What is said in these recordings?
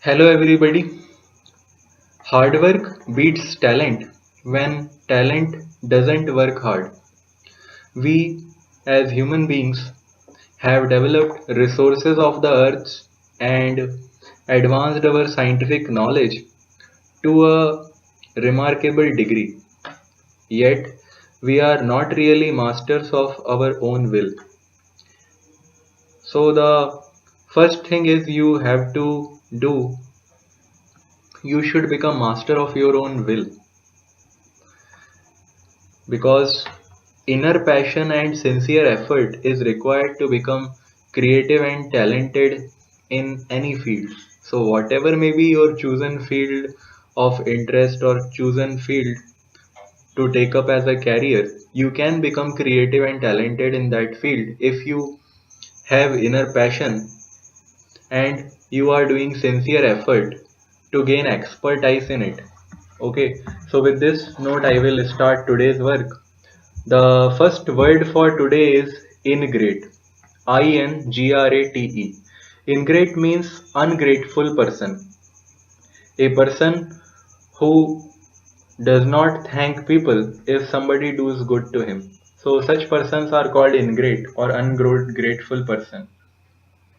Hello everybody. Hard work beats talent when talent doesn't work hard. We as human beings have developed resources of the earth and advanced our scientific knowledge to a remarkable degree. Yet we are not really masters of our own will. So the first thing is you have to do, you should become master of your own will, because inner passion and sincere effort is required to become creative and talented in any field. So whatever may be your chosen field of interest or chosen field to take up as a career, you can become creative and talented in that field if you have inner passion and you are doing sincere effort to gain expertise in it. Okay, so with this note, I will start today's work. The first word for today is ingrate. Ingrate. Ingrate means ungrateful person. A person who does not thank people if somebody does good to him. So such persons are called ingrate or ungrateful person.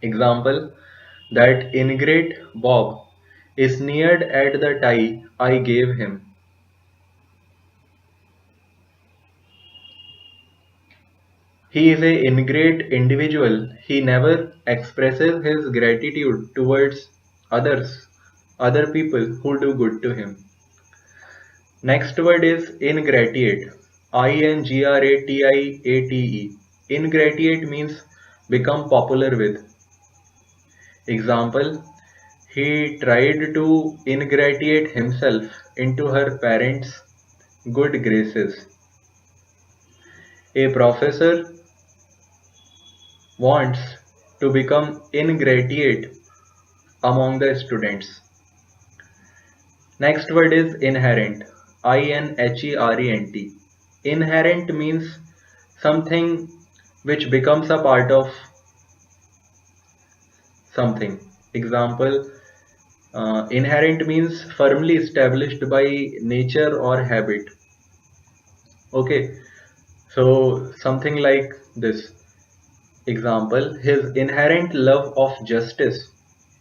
Example, that ingrate Bob is sneered at the tie I gave him. He is a ingrate individual. He never expresses his gratitude towards others, other people who do good to him. Next word is ingratiate. Ingratiate. Ingratiate means become popular with. Example, he tried to ingratiate himself into her parents' good graces. A professor wants to become ingratiate among the students. Next word is inherent. Inherent. Inherent means something which becomes a part of something. Example, inherent means firmly established by nature or habit. Okay, so something like this. Example, his inherent love of justice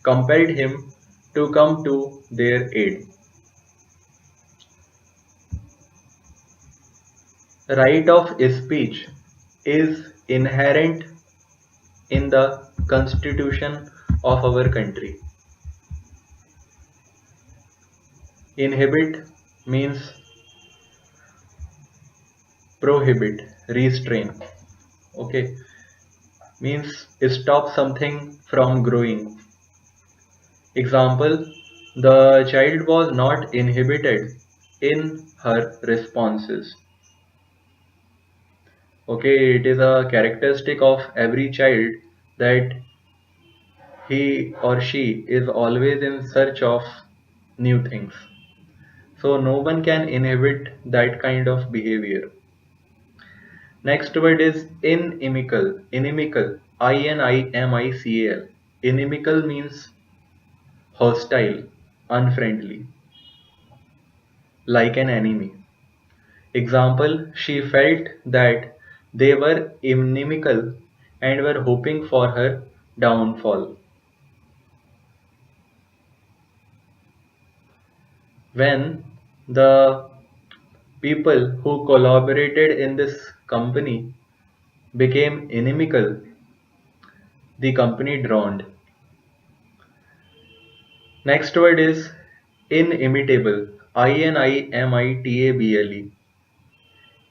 compelled him to come to their aid. Right of speech is inherent in the constitution of our country. Inhibit means prohibit, restrain. Okay, means stop something from growing. Example, the child was not inhibited in her responses. Okay, it is a characteristic of every child that he or she is always in search of new things. So no one can inhibit that kind of behavior. Next word is inimical. Inimical. Inimical. Inimical means hostile, unfriendly, like an enemy. Example, she felt that they were inimical and were hoping for her downfall. When the people who collaborated in this company became inimical, the company drowned. Next word is inimitable. Inimitable.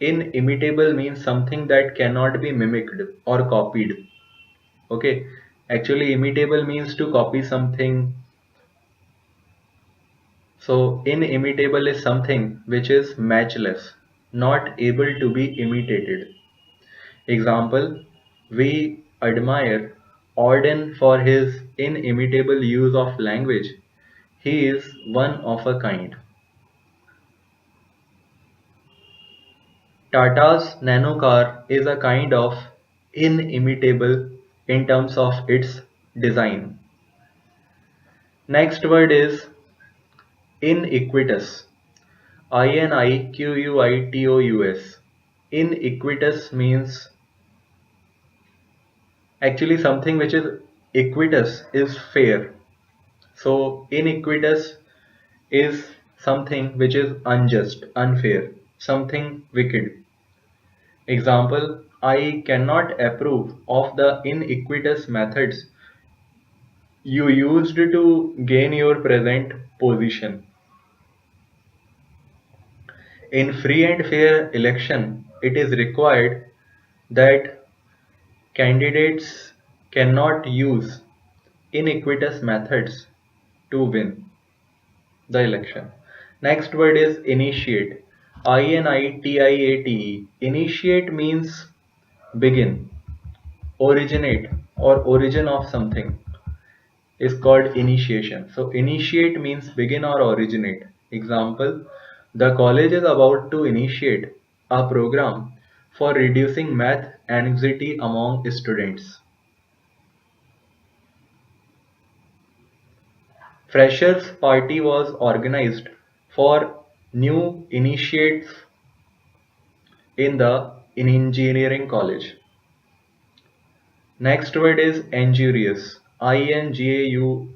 Inimitable means something that cannot be mimicked or copied. Okay, actually, imitable means to copy something. So, inimitable is something which is matchless, not able to be imitated. Example, we admire Auden for his inimitable use of language. He is one of a kind. Tata's nano car is a kind of inimitable in terms of its design. Next word is iniquitous. Iniquitous. Iniquitous means actually something which is equitous is fair. So iniquitous is something which is unjust, unfair, something wicked. Example, I cannot approve of the iniquitous methods you used to gain your present position. In free and fair election, it is required that candidates cannot use iniquitous methods to win the election. Next word is initiate. Initiate. Initiate means begin, originate, or origin of something is called initiation. So initiate means begin or originate. Example, the college is about to initiate a program for reducing math anxiety among students. Freshers party was organized for new initiates in engineering college. Next word is injurious. Injurious.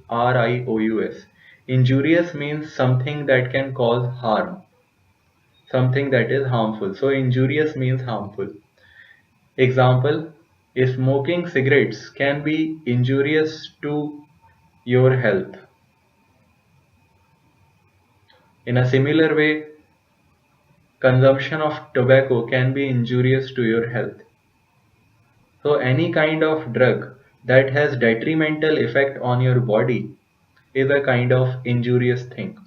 Injurious means something that can cause harm, something that is harmful. So injurious means harmful. Example, smoking cigarettes can be injurious to your health. In a similar way, consumption of tobacco can be injurious to your health. So any kind of drug that has detrimental effect on your body is a kind of injurious thing.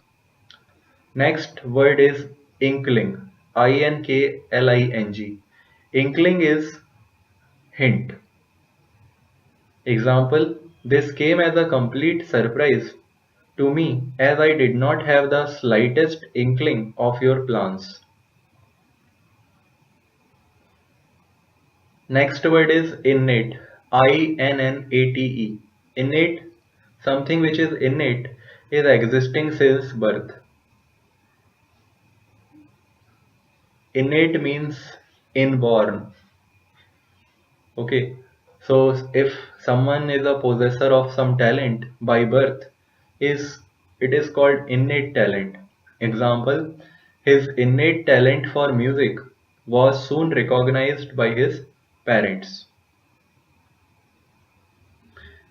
Next word is inkling. Inkling. Inkling is hint. Example, this came as a complete surprise to me as I did not have the slightest inkling of your plans. Next word is innate. Innate. Innate, something which is innate, is existing since birth. Innate means inborn. Okay, so if someone is a possessor of some talent by birth, is it is called innate talent. Example, his innate talent for music was soon recognized by his parents.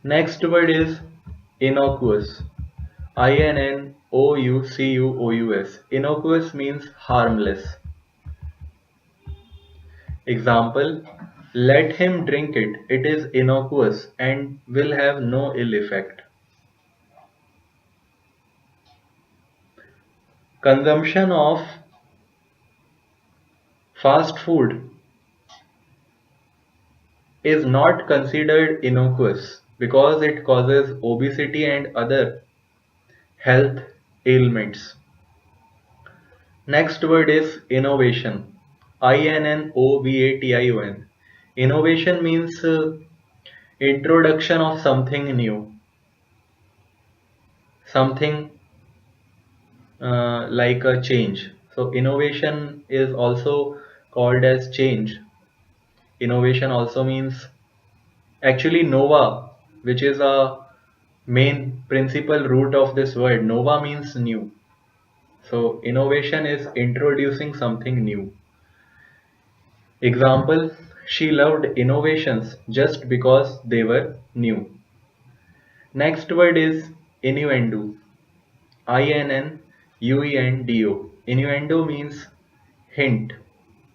Next word is innocuous. Innocuous. Innocuous means harmless. Example, let him drink it. It is innocuous and will have no ill effect. Consumption of fast food is not considered innocuous because it causes obesity and other health ailments. Next word is innovation. Innovation. Innovation means introduction of something new, something like a change. So innovation is also called as change. Innovation also means actually nova, which is a main principal root of this word. Nova means new. So innovation is introducing something new. Example, she loved innovations just because they were new. Next word is innuendo. Innuendo. Innuendo means hint,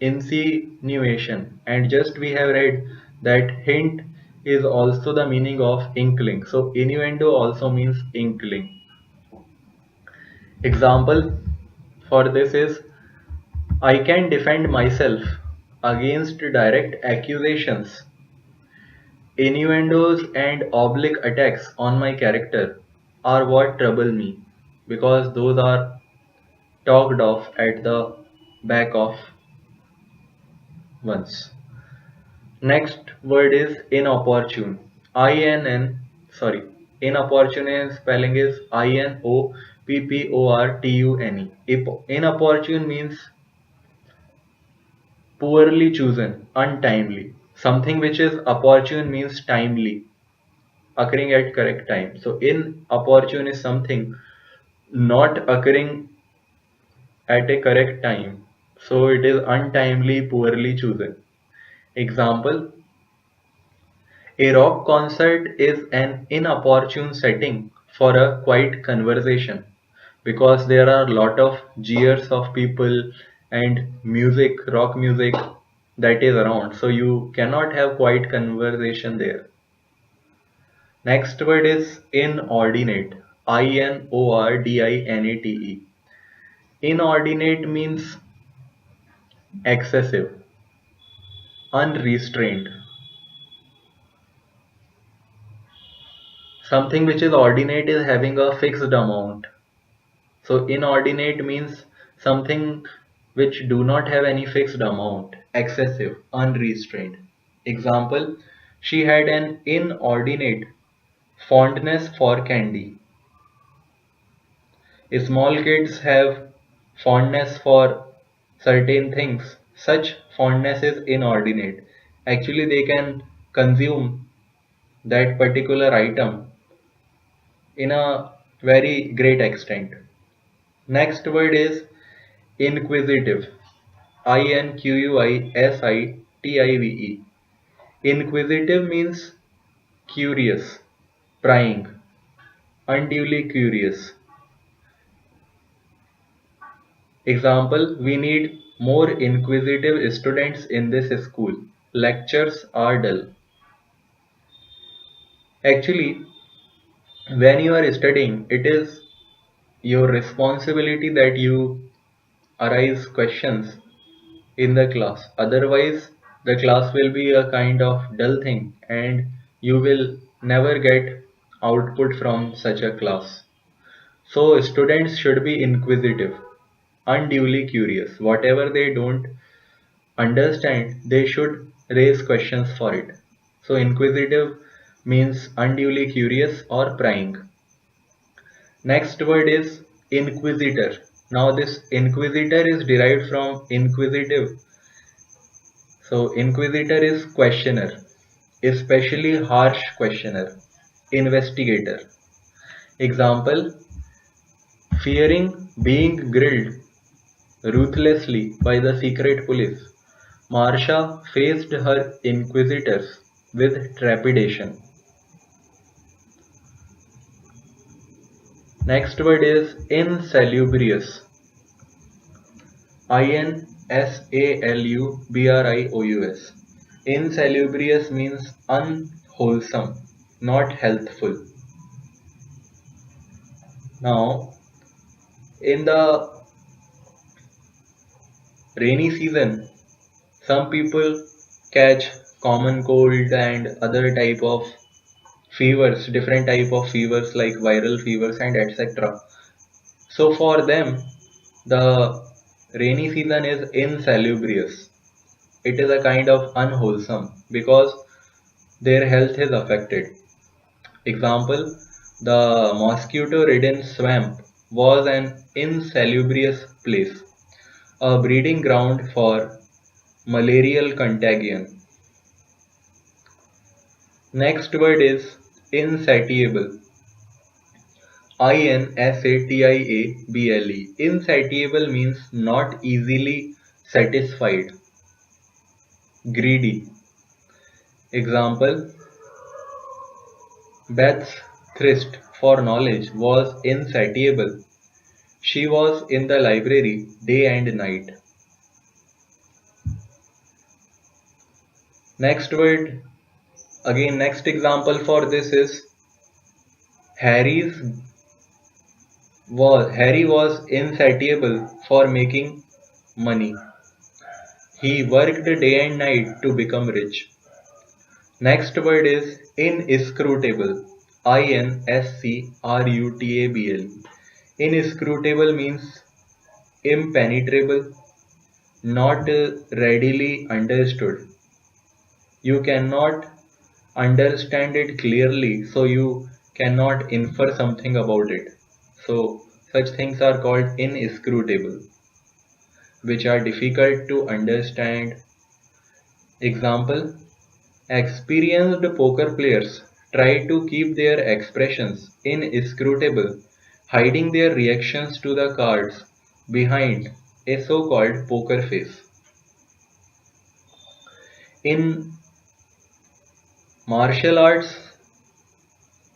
insinuation, and just we have read that hint is also the meaning of inkling. So innuendo also means inkling. Example for this is I can defend myself against direct accusations. Innuendos and oblique attacks on my character are what trouble me because those are talked of at the back of ones. Next word is inopportune. Sorry, Inopportune spelling is Inopportune. Inopportune means poorly chosen, untimely. Something which is opportune means timely, occurring at correct time. So inopportune is something not occurring at a correct time. So it is untimely, poorly chosen. Example, a rock concert is an inopportune setting for a quiet conversation because there are a lot of jeers of people and music, rock music that is around. So you cannot have quiet conversation there. Next word is inordinate. Inordinate. Inordinate means excessive, unrestrained. Something which is ordinate is having a fixed amount. So inordinate means something which do not have any fixed amount, excessive, unrestrained. Example, she had an inordinate fondness for candy. Small kids have fondness for certain things. Such fondness is inordinate. Actually, they can consume that particular item in a very great extent. Next word is inquisitive. Inquisitive. Inquisitive means curious, prying, unduly curious. Example, we need more inquisitive students in this school. Lectures are dull. Actually, when you are studying, it is your responsibility that you arise questions in the class. Otherwise, the class will be a kind of dull thing and you will never get output from such a class. So, students should be inquisitive, unduly curious. Whatever they don't understand, they should raise questions for it. So, inquisitive means unduly curious or prying. Next word is inquisitor. Now, this inquisitor is derived from inquisitive. So, inquisitor is questioner, especially harsh questioner, investigator. Example, fearing being grilled ruthlessly by the secret police, Marsha faced her inquisitors with trepidation. Next word is insalubrious. Insalubrious. Insalubrious means unwholesome, not healthful. Now, in the rainy season, some people catch common cold and other type of fevers, different type of fevers like viral fevers and etc. So for them, the rainy season is insalubrious. It is a kind of unwholesome because their health is affected. Example, the mosquito-ridden swamp was an insalubrious place, a breeding ground for malarial contagion. Next word is insatiable. Insatiable. Insatiable means not easily satisfied, greedy. Example, Beth's thirst for knowledge was insatiable. She was in the library day and night. Next word, again, next example for this is Harry's Harry was insatiable for making money. He worked day and night to become rich. Next word is inscrutable. Inscrutable. Inscrutable means impenetrable, not readily understood. You cannot understand it clearly, so you cannot infer something about it. So such things are called inscrutable, which are difficult to understand. Example: experienced poker players try to keep their expressions inscrutable, hiding their reactions to the cards behind a so-called poker face. In martial arts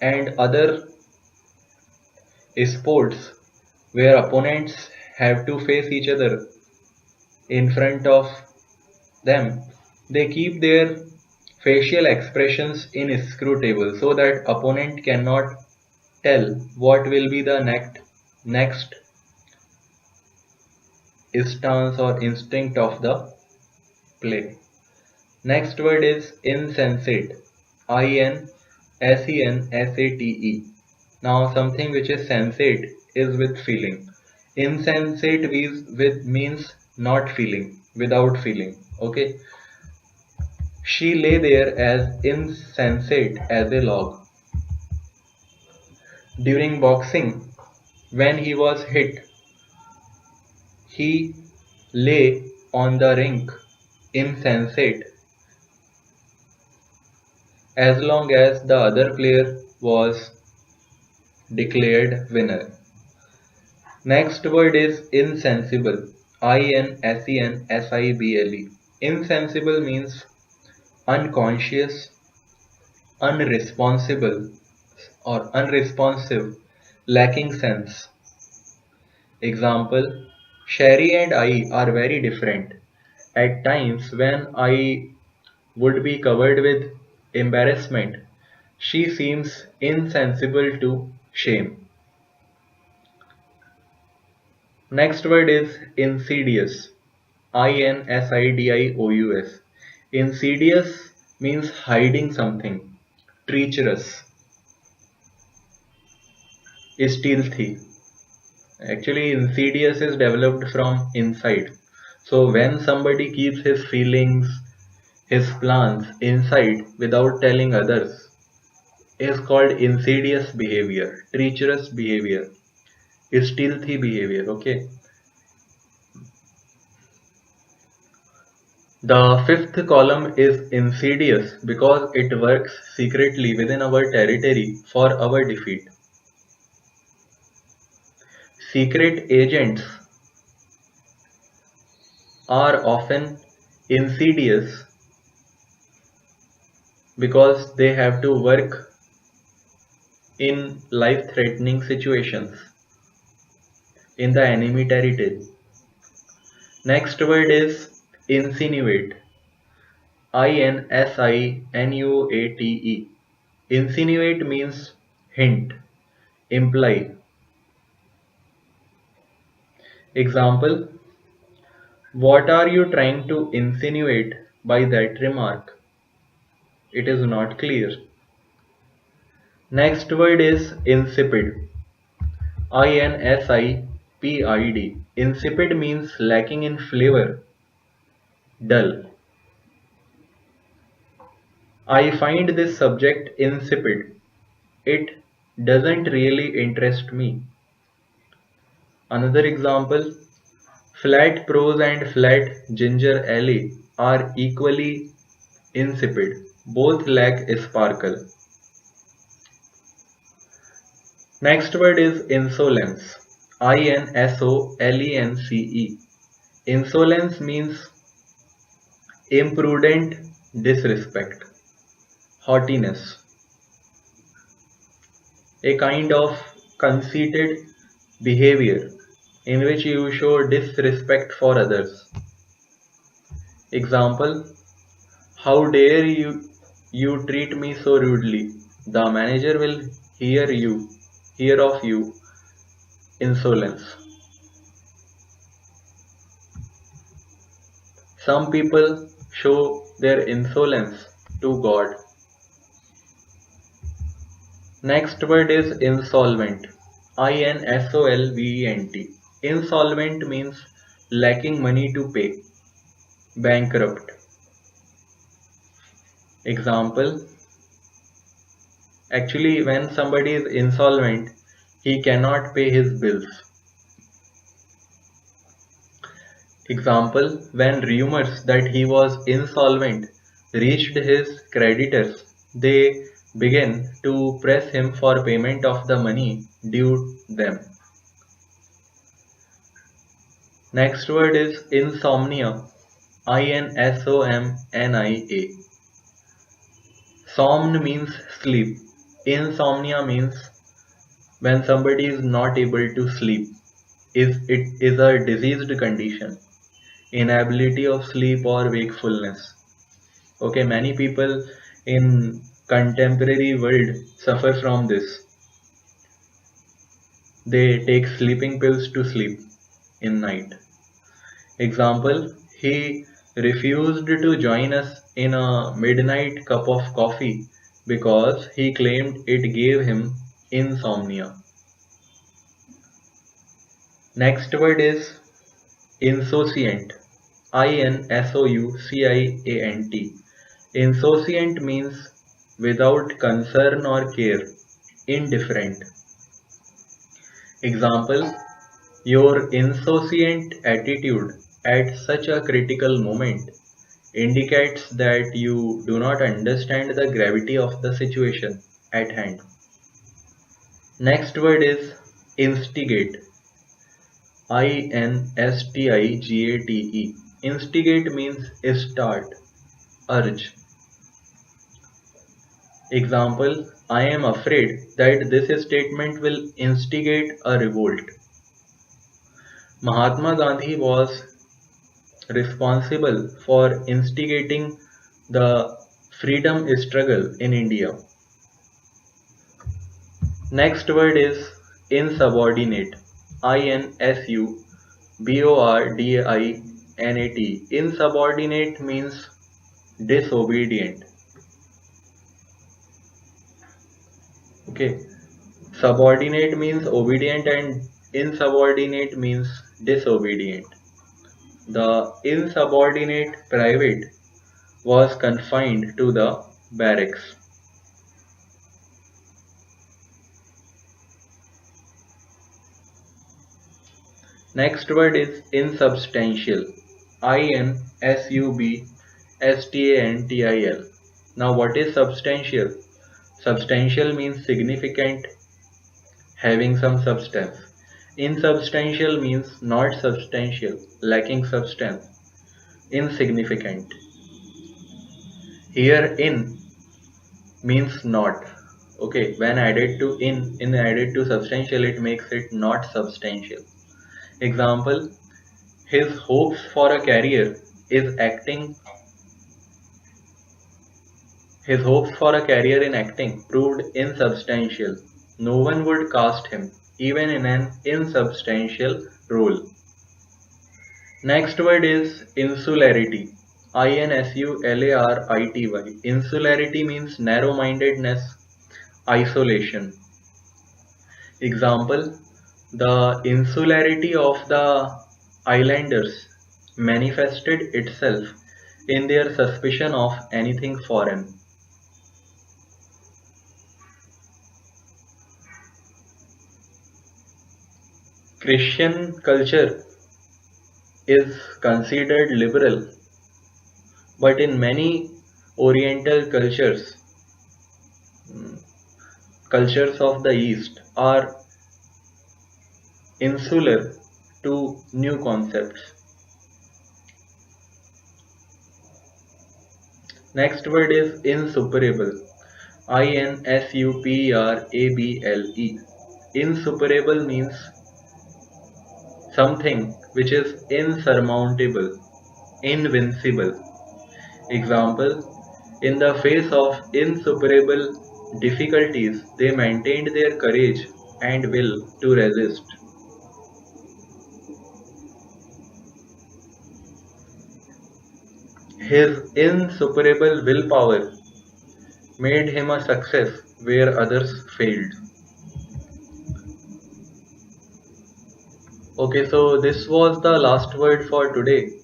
and other sports where opponents have to face each other in front of them, they keep their facial expressions inscrutable so that opponent cannot tell what will be the next stance or instinct of the play. Next word is insensate. Insensate. Now something which is sensate is with feeling. Insensate with means not feeling, without feeling. Okay. She lay there as insensate as a log. During boxing, when he was hit, he lay on the rink insensate as long as the other player was declared winner. Next word is insensible. Insensible. Insensible means unconscious, unresponsible, or unresponsive, lacking sense. Example: Sherry and I are very different. At times, when I would be covered with embarrassment, she seems insensible to shame. Next word is insidious. Insidious. Insidious means hiding something. Treacherous. Stealthy. Actually, insidious is developed from inside. So when somebody keeps his feelings, his plans inside without telling others, is called insidious behavior, treacherous behavior, stealthy behavior. Okay. The fifth column is insidious because it works secretly within our territory for our defeat. Secret agents are often insidious because they have to work in life-threatening situations in the enemy territory. Next word is insinuate. Insinuate. Insinuate means hint, imply. Example: what are you trying to insinuate by that remark? It is not clear. Next word is insipid. Insipid. Insipid means lacking in flavor, dull. I find this subject insipid. It doesn't really interest me. Another example: flat prose and flat ginger ale are equally insipid. Both lack sparkle. Next word is insolence. Insolence. Insolence means imprudent disrespect, haughtiness, a kind of conceited behavior in which you show disrespect for others. Example: how dare you treat me so rudely? The manager will hear of you. Insolence. Some people show their insolence to God. Next word is insolvent. Insolvent. Insolvent means lacking money to pay, bankrupt. Example: Actually, when somebody is insolvent, he cannot pay his bills. Example, when rumors that he was insolvent reached his creditors, they began to press him for payment of the money due them. Next word is insomnia. Insomnia. Somn means sleep. Insomnia means when somebody is not able to sleep. It is a diseased condition. Inability of sleep or wakefulness. Okay, many people in contemporary world suffer from this. They take sleeping pills to sleep in night. Example, he refused to join us in a midnight cup of coffee because he claimed it gave him insomnia. Next word is insouciant. Insouciant. Insouciant means without concern or care, indifferent. Example, your insouciant attitude at such a critical moment indicates that you do not understand the gravity of the situation at hand. Next word is instigate. Instigate. Instigate means start, urge. Example, I am afraid that this statement will instigate a revolt. Mahatma Gandhi was responsible for instigating the freedom struggle in India. Next word is insubordinate. Insubordinate. Insubordinate means disobedient. Okay. Subordinate means obedient and insubordinate means disobedient. The insubordinate private was confined to the barracks. Next word is insubstantial. Insubstantial. Now what is substantial? Substantial means significant, having some substance. Insubstantial means not substantial, lacking substance, insignificant. Here in means not. Okay, when added to in added to substantial, it makes it not substantial. Example, his hopes for a career is acting. His hopes for a career in acting proved insubstantial. No one would cast him, even in an insubstantial role. Next word is insularity. Insularity. Insularity means narrow-mindedness, isolation. Example, the insularity of the islanders manifested itself in their suspicion of anything foreign. Christian culture is considered liberal, but in many Oriental cultures of the East are insular to new concepts. Next word is insuperable. Insuperable. Insuperable means something which is insurmountable, invincible. Example, in the face of insuperable difficulties, they maintained their courage and will to resist. His insuperable willpower made him a success where others failed. Okay, so this was the last word for today.